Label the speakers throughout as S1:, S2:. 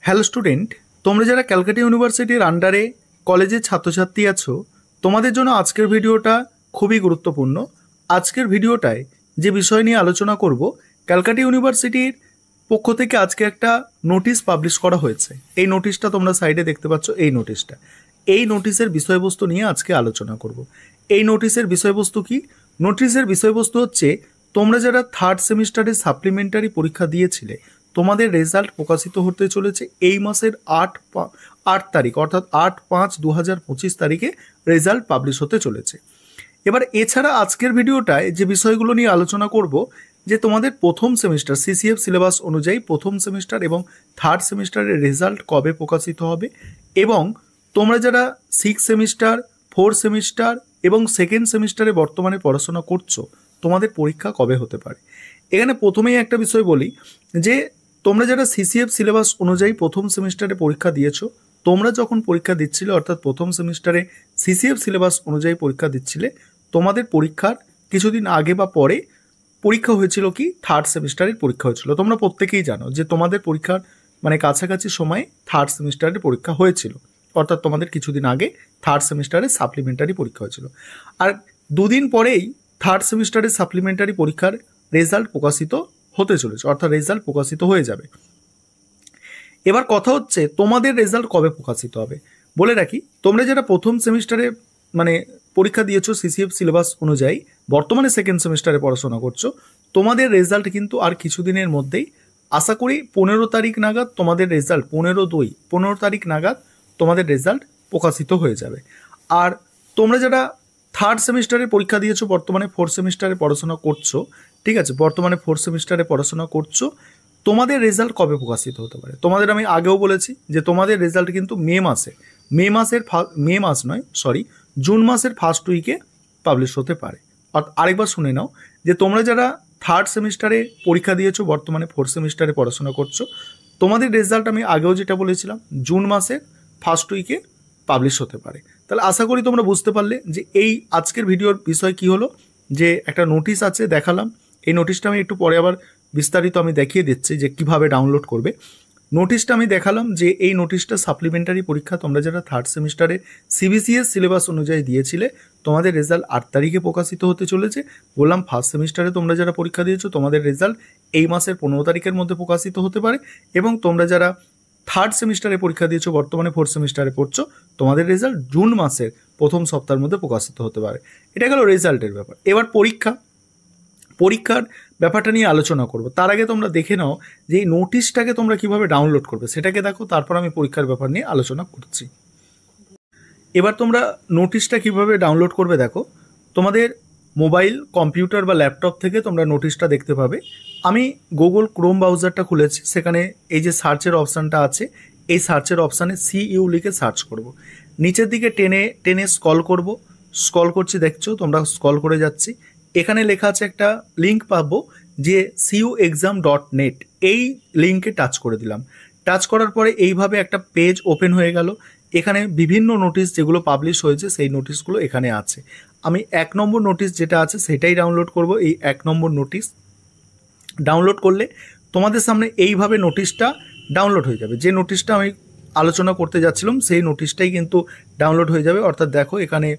S1: Hello student, তোমরা যারা ক্যালকাটা ইউনিভার্সিটির আন্ডারে কলেজের ছাত্রছাত্রী আছো, তোমাদের জন্য আজকের ভিডিওটা খুবই গুরুত্বপূর্ণ। আজকের ভিডিওটায় যে বিষয় নিয়ে আলোচনা করব, ক্যালকাটা ইউনিভার্সিটির পক্ষ থেকে আজকে একটা নোটিশ পাবলিশ করা হয়েছে। এই নোটিশটা তোমরা সাইডে দেখতে পাচ্ছ, এই নোটিশের বিষয়বস্তু নিয়ে আজকে আলোচনা করব। এই নোটিশের বিষয়বস্তু কি? নোটিশের বিষয়বস্তু হচ্ছে, তোমরা যারা থার্ড সেমিস্টারের সাপ্লিমেন্টারি পরীক্ষা দিয়েছিলে, তোমাদের রেজাল্ট প্রকাশিত হতে চলেছে এই মাসের 8 তারিখ, অর্থাৎ 8/5/2025 তারিখে রেজাল্ট পাবলিশ হতে চলেছে। এবার এছাড়া আজকের ভিডিওটায় যে বিষয়গুলো নিয়ে আলোচনা করব, যে তোমাদের প্রথম সেমিস্টার সিসিএফ সিলেবাস অনুযায়ী প্রথম সেমিস্টার এবং থার্ড সেমিস্টারের রেজাল্ট কবে প্রকাশিত হবে, এবং তোমরা যারা 6 সেমিস্টার, 4 সেমিস্টার এবং সেকেন্ড সেমিস্টারে বর্তমানে পড়াশোনা করছো, তোমাদের পরীক্ষা কবে হতে পারে। এখানে প্রথমেই একটা বিষয় বলি, যে তোমরা যারা সিসিএফ সিলেবাস অনুযায়ী প্রথম সেমিস্টারে পরীক্ষা দিয়েছো, তোমরা যখন পরীক্ষা দিচ্ছিলে, অর্থাৎ প্রথম সেমিস্টারে সিসিএফ সিলেবাস অনুযায়ী পরীক্ষা দিচ্ছিলে, তোমাদের পরীক্ষার কিছুদিন আগে বা পরে পরীক্ষা হয়েছিল কি থার্ড সেমিস্টারের পরীক্ষা হয়েছিল। তোমরা প্রত্যেকেই জানো যে তোমাদের পরীক্ষার কাছাকাছি সময়ে থার্ড সেমিস্টারের পরীক্ষা হয়েছিল, অর্থাৎ তোমাদের কিছুদিন আগে থার্ড সেমিস্টারের সাপ্লিমেন্টারি পরীক্ষা হয়েছিল। আর দুদিন পরেই থার্ড সেমিস্টারের সাপ্লিমেন্টারি পরীক্ষার রেজাল্ট প্রকাশিত হতে চলেছে, অর্থাৎ রেজাল্ট প্রকাশিত হয়ে যাবে। এবার কথা হচ্ছে, তোমাদের রেজাল্ট কবে প্রকাশিত হবে। বলে রাখি, তোমরা যারা প্রথম সেমিস্টারে পরীক্ষা দিয়েছো সিসিএফ সিলেবাস অনুযায়ী, বর্তমানে সেকেন্ড সেমিস্টারে পড়াশোনা করছো, তোমাদের রেজাল্ট কিন্তু আর কিছুদিনের মধ্যেই, আশা করি 15 তারিখ নাগাদ তোমাদের রেজাল্ট, 15 তারিখ নাগাদ তোমাদের রেজাল্ট প্রকাশিত হয়ে যাবে। আর তোমরা যারা থার্ড সেমিস্টারে পরীক্ষা দিয়েছো, বর্তমানে 4 সেমিস্টারে পড়াশোনা করছো, ঠিক আছে, বর্তমানে 4 সেমিস্টারে পড়াশোনা করছো, তোমাদের রেজাল্ট কবে প্রকাশিত হতে পারে। তোমাদের আমি আগেও বলেছি যে তোমাদের রেজাল্ট কিন্তু জুন মাসের ফার্স্ট উইকে পাবলিশ হতে পারে। আরেকবার শুনে নাও, যে তোমরা যারা থার্ড সেমিস্টারে পরীক্ষা দিয়েছো, বর্তমানে 4 সেমিস্টারে পড়াশোনা করছো, তোমাদের রেজাল্ট আমি আগেও যেটা বলেছিলাম, জুন মাসের ফার্স্ট উইকে পাবলিশ হতে পারে। তাহলে আশা করি তোমরা বুঝতে পারলে যে এই আজকের ভিডিওর বিষয় কি হলো, যে একটা নোটিশ আছে, দেখালাম। এই নোটিশটা আমি একটু পরে আবার বিস্তারিত আমি দেখিয়ে দিচ্ছি যে কিভাবে ডাউনলোড করবে। নোটিশটা আমি দেখালাম, যে এই নোটিশটা সাপ্লিমেন্টারি পরীক্ষা তোমরা যারা থার্ড সেমিস্টারে সিবিসিএস সিলেবাস অনুযায়ী দিয়েছিলে, তোমাদের রেজাল্ট 8 তারিখে প্রকাশিত হতে চলেছে। বললাম ফার্স্ট সেমিস্টারে তোমরা যারা পরীক্ষা দিয়েছো, তোমাদের রেজাল্ট এই মাসের 15 তারিখের মধ্যে প্রকাশিত হতে পারে, এবং তোমরা যারা থার্ড সেমিস্টারে পরীক্ষা দিয়েছো, বর্তমানে 4 সেমিস্টারে পড়ছো, তোমাদের রেজাল্ট জুন মাসের প্রথম সপ্তাহের মধ্যে প্রকাশিত হতে পারে। এটা গেল রেজাল্টের ব্যাপার। এবার পরীক্ষার ব্যাপারটা নিয়ে আলোচনা করব। তার আগে তোমরা দেখে নাও যে এই নোটিশটাকে তোমরা কিভাবে ডাউনলোড করবে, সেটাকে দেখো, তারপর আমি পরীক্ষার ব্যাপার নিয়ে আলোচনা করছি। এবার তোমরা নোটিশটা কিভাবে ডাউনলোড করবে দেখো, তোমাদের মোবাইল, কম্পিউটার বা ল্যাপটপ থেকে তোমরা নোটিশটা দেখতে পাবে। আমি গুগল ক্রোম ব্রাউজারটা খুলেছি, সেখানে এই যে সার্চের অপশানটা আছে, এই সার্চের অপশানে CU লিখে সার্চ করব। নিচের দিকে টেনে স্ক্রল করছি, দেখছো তোমরা, স্ক্রল করে যাচ্ছি। এখানে লেখা আছে, একটা লিঙ্ক পাবো যে cuexam.net, এই লিঙ্কে টাচ করে দিলাম। টাচ করার পরে এইভাবে একটা পেজ ওপেন হয়ে গেল। এখানে বিভিন্ন নোটিশ যেগুলো পাবলিশ হয়েছে, সেই নোটিশগুলো এখানে আছে। আমি 1 নম্বর নোটিশ যেটা আছে সেটাই ডাউনলোড করব। এই 1 নম্বর নোটিশ ডাউনলোড করলে তোমাদের সামনে এইভাবে নোটিশটা ডাউনলোড হয়ে যাবে। যে নোটিশটা আমি আলোচনা করতে যাচ্ছিলাম, সেই নোটিশটাই কিন্তু ডাউনলোড হয়ে যাবে। অর্থাৎ দেখো, এখানে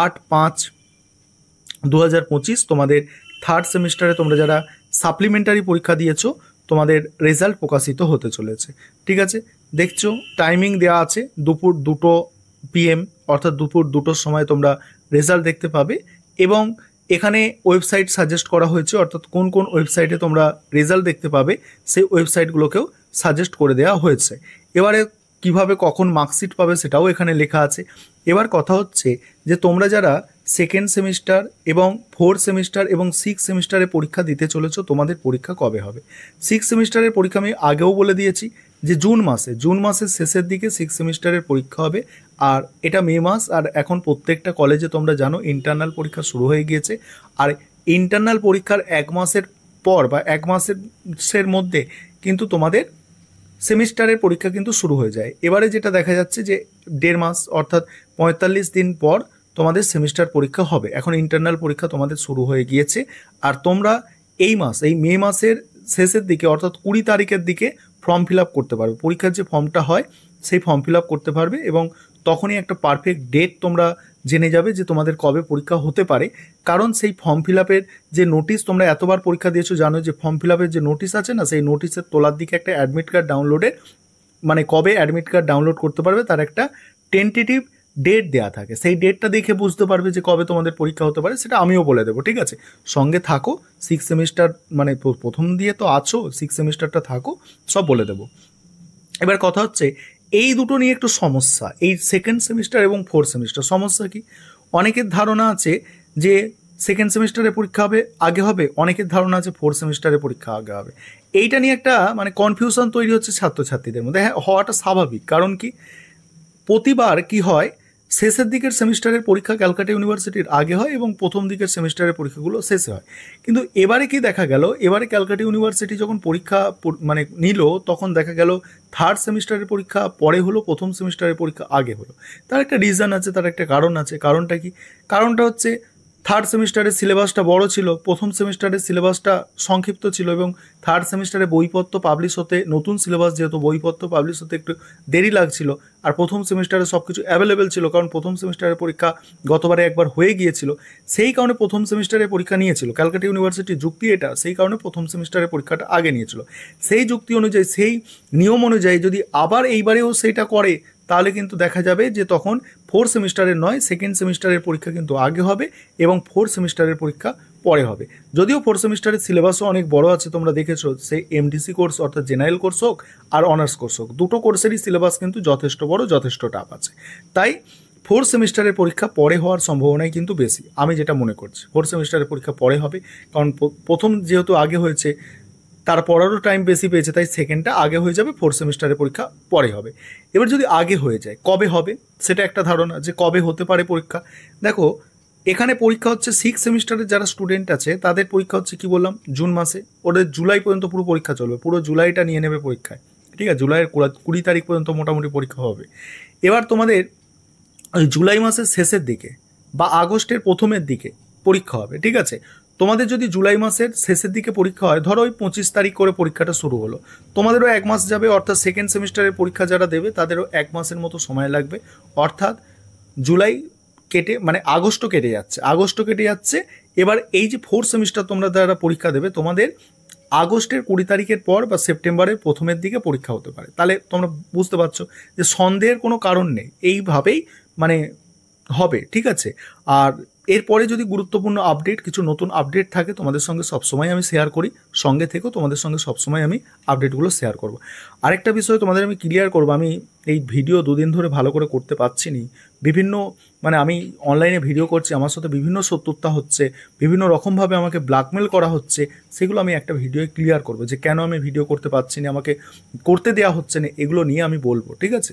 S1: 8/5/2025 তোমাদের থার্ড সেমিস্টারে তোমরা যারা সাপ্লিমেন্টারি পরীক্ষা দিয়েছো, তোমাদের রেজাল্ট প্রকাশিত হতে চলেছে। ঠিক আছে, দেখছো টাইমিং দেওয়া আছে, দুপুর 2 PM, অর্থাৎ দুপুর 2টোর সময় তোমরা রেজাল্ট দেখতে পাবে। এবং এখানে ওয়েবসাইট সাজেস্ট করা হয়েছে, অর্থাৎ কোন কোন ওয়েবসাইটে তোমরা রেজাল্ট দেখতে পাবে, সেই ওয়েবসাইটগুলোকেও সাজেস্ট করে দেওয়া হয়েছে। এবারে কিভাবে কখন মার্কশিট পাবে সেটাও এখানে লেখা আছে। এবার কথা হচ্ছে যে তোমরা যারা সেকেন্ড সেমিস্টার এবং 4 সেমিস্টার এবং 6 সেমিস্টারে পরীক্ষা দিতে চলেছো, তোমাদের পরীক্ষা কবে হবে। 6 সেমিস্টারের পরীক্ষা আমি আগেও বলে দিয়েছি যে জুন মাসের শেষের দিকে 6 সেমিস্টারের পরীক্ষা হবে। আর এটা মে মাস, আর এখন প্রত্যেকটা কলেজে তোমরা জানো ইন্টারনাল পরীক্ষা শুরু হয়ে গিয়েছে। আর ইন্টারনাল পরীক্ষার 1 মাসের পর বা 1 মাসের মধ্যে কিন্তু তোমাদের সেমিস্টারের পরীক্ষা কিন্তু শুরু হয়ে যায়। এবারে যেটা দেখা যাচ্ছে যে 1.5 মাস, অর্থাৎ 45 দিন পর তোমাদের সেমিস্টার পরীক্ষা হবে। এখন ইন্টারনাল পরীক্ষা তোমাদের শুরু হয়ে গিয়েছে, আর তোমরা এই মে মাসের শেষের দিকে, অর্থাৎ 20 তারিখের দিকে ফর্ম ফিল আপ করতে পারবে, পরীক্ষার যে ফর্মটা হয় সেই ফর্ম ফিল আপ করতে পারবে, এবং তখনই একটা পারফেক্ট ডেট তোমরা জেনে যাবে যে তোমাদের কবে পরীক্ষা হতে পারে। কারণ সেই ফর্ম ফিল আপের যে নোটিশ, তোমরা এতবার পরীক্ষা দিয়েছো জানো যে ফর্ম ফিল আপের যে নোটিশ আছে না, সেই নোটিশের তোলার দিকে একটা অ্যাডমিট কার্ড ডাউনলোডের, মানে কবে অ্যাডমিট কার্ড ডাউনলোড করতে পারবে তার একটা টেন্টেটিভ ডেট দেওয়া থাকে। সেই ডেটটা দেখে বুঝতে পারবে যে কবে তোমাদের পরীক্ষা হতে পারে, সেটা আমিও বলে দেবো, ঠিক আছে? সঙ্গে থাকো, 6 সেমিস্টার মানে প্রথম দিয়ে তো আছো, 6 সেমিস্টারটা থাকো, সব বলে দেবো। এবার কথা হচ্ছে এই দুটো নিয়ে একটু সমস্যা, এই সেকেন্ড সেমিস্টার এবং 4th সেমিস্টার। সমস্যা কি, অনেকের ধারণা আছে যে সেকেন্ড সেমিস্টারে পরীক্ষা হবে আগে হবে, অনেকের ধারণা আছে 4th সেমিস্টারে পরীক্ষা আগে হবে। এইটা নিয়ে একটা মানে কনফিউশন তৈরি হচ্ছে ছাত্রছাত্রীদের মধ্যে। হ্যাঁ, হওয়াটা স্বাভাবিক, কারণ কি প্রতিবার কি হয়, শেষের দিকের সেমিস্টারের পরীক্ষা ক্যালকাটা ইউনিভার্সিটির আগে হয় এবং প্রথম দিকের সেমিস্টারের পরীক্ষাগুলো শেষে হয়। কিন্তু এবারে কি দেখা গেল, এবারে ক্যালকাটা ইউনিভার্সিটি যখন পরীক্ষা মানে নিল, তখন দেখা গেল 3rd সেমিস্টারের পরীক্ষা পরে হলো, প্রথম সেমিস্টারের পরীক্ষা আগে হলো। তার একটা রিজন আছে, তার একটা কারণ আছে। কারণটা কি? কারণটা হচ্ছে 3rd সেমিস্টারের সিলেবাসটা বড় ছিল, প্রথম সেমিস্টারের সিলেবাসটা সংক্ষিপ্ত ছিল, এবং 3rd সেমিস্টারে বইপত্র পাবলিশ হতে, নতুন সিলেবাস যেহেতু, বইপত্র পাবলিশ হতে একটু দেরি লাগছিল। আর প্রথম সেমিস্টারে সব কিছু অ্যাভেলেবেল ছিল, কারণ প্রথম সেমিস্টারের পরীক্ষা গতবারে একবার হয়ে গিয়েছিল। সেই কারণে প্রথম সেমিস্টারের পরীক্ষা নিয়েছিল ক্যালকাটা ইউনিভার্সিটির যুক্তি এটা, সেই কারণে প্রথম সেমিস্টারের পরীক্ষাটা আগে নিয়েছিল। সেই যুক্তি অনুযায়ী, সেই নিয়ম অনুযায়ী যদি আবার এইবারেও সেইটা করে, তাহলে কিন্তু দেখা যাবে যে তখন 4th সেমিস্টারের নয়, সেকেন্ড সেমিস্টারের পরীক্ষা কিন্তু আগে হবে এবং 4th সেমিস্টারের পরীক্ষা পরে হবে। যদিও 4th সেমিস্টারের সিলেবাসও অনেক বড় আছে, তোমরা দেখেছো, সেই এমডিসি কোর্স অর্থাৎ জেনারেল কোর্স হোক আর অনার্স কোর্স হোক, দুটো কোর্সেরই সিলেবাস কিন্তু যথেষ্ট বড়, যথেষ্ট টাফ আছে। তাই 4th সেমিস্টারের পরীক্ষা পরে হওয়ার সম্ভাবনাই কিন্তু বেশি, আমি যেটা মনে করছি। 4th সেমিস্টারের পরীক্ষা পরে হবে, কারণ প্রথম যেহেতু আগে হয়েছে, তার পড়ারও টাইম বেশি পেয়েছে, তাই সেকেন্ডটা আগে হয়ে যাবে, 4th সেমিস্টারের পরীক্ষা পরে হবে। এবার যদি আগে হয়ে যায়, কবে হবে সেটা একটা ধারণা, যে কবে হতে পারে পরীক্ষা। দেখো, এখানে পরীক্ষা হচ্ছে 6 সেমিস্টারের যারা স্টুডেন্ট আছে তাদের পরীক্ষা হচ্ছে কি বললাম, জুন মাসে। ওদের জুলাই পর্যন্ত পুরো পরীক্ষা চলবে, পুরো জুলাইটা নিয়ে নেবে পরীক্ষায়, ঠিক আছে? জুলাইয়ের 20 তারিখ পর্যন্ত মোটামুটি পরীক্ষা হবে। এবার তোমাদের ওই জুলাই মাসের শেষের দিকে বা আগস্টের প্রথমের দিকে পরীক্ষা হবে, ঠিক আছে? তোমাদের যদি জুলাই মাসের শেষের দিকে পরীক্ষা হয়, ধরো ওই 25 তারিখ করে পরীক্ষাটা শুরু হলো, তোমাদেরও 1 মাস যাবে, অর্থাৎ সেকেন্ড সেমিস্টারের পরীক্ষা যারা দেবে তাদেরও 1 মাসের মতো সময় লাগবে। অর্থাৎ জুলাই কেটে মানে আগস্টও কেটে যাচ্ছে, আগস্টও কেটে যাচ্ছে। এবার এই যে 4th সেমিস্টার তোমরা যারা পরীক্ষা দেবে, তোমাদের আগস্টের 20 তারিখের পর বা সেপ্টেম্বরের প্রথমের দিকে পরীক্ষা হতে পারে। তাহলে তোমরা বুঝতে পারছো যে সন্দেহের কোনো কারণ নেই, এইভাবেই মানে হবে, ঠিক আছে? আর এরপরে যদি গুরুত্বপূর্ণ আপডেট, কিছু নতুন আপডেট থাকে, তোমাদের সঙ্গে সবসময় আমি শেয়ার করি, সঙ্গে থেকেও তোমাদের সঙ্গে সবসময় আমি আপডেটগুলো শেয়ার করব। আরেকটা বিষয় তোমাদের আমি ক্লিয়ার করব, আমি এই ভিডিও 2 দিন ধরে ভালো করে করতে পারছি নি, বিভিন্ন মানে আমি অনলাইনে ভিডিও করছি, আমার সাথে বিভিন্ন শত্রুতা হচ্ছে, বিভিন্ন রকমভাবে আমাকে ব্ল্যাকমেল করা হচ্ছে, সেগুলো আমি একটা ভিডিওয়ে ক্লিয়ার করব, যে কেন আমি ভিডিও করতে পারছি না, আমাকে করতে দেওয়া হচ্ছে না, এগুলো নিয়ে আমি বলবো, ঠিক আছে?